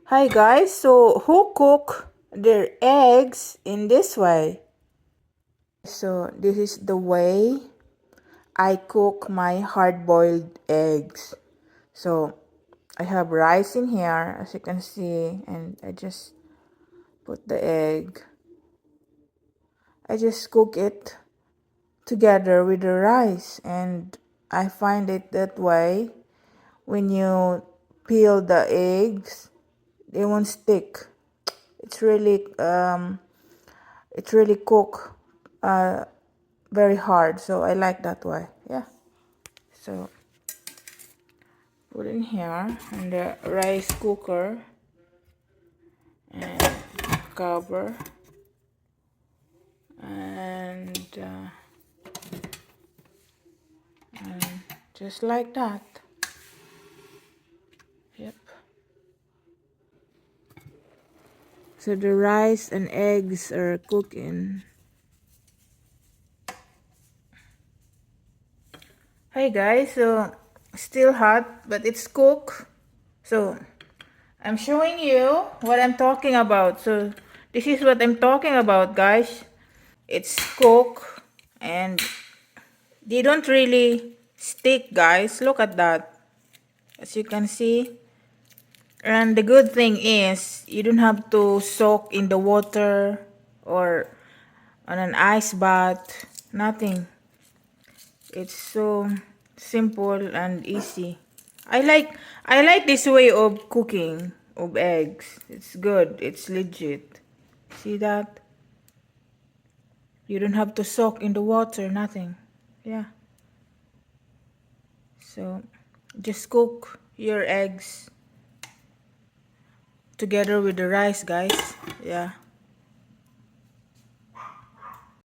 Hi guys, so who cook their eggs in this way? So this is the way I cook my hard-boiled eggs. So I have rice in here, as you can see, and I just put the egg. I just cook it together with the rice, and I find it that way when you peel the eggs, they won't stick. It's really cook very hard, so I like that way. Yeah, so put in here in the rice cooker and cover, and just like that. Yep. So the rice and eggs are cooking. Hey guys, so still hot, but it's cooked. So I'm showing you what I'm talking about. So this is what I'm talking about, guys. It's cooked and they don't really stick, guys. Look at that. As you can see. And the good thing is you don't have to soak in the water or on an ice bath. Nothing. It's so simple and easy. I like this way of cooking of eggs. It's good. It's legit. See that? You don't have to soak in the water, nothing. Yeah. So just cook your eggs together with the rice, guys. Yeah.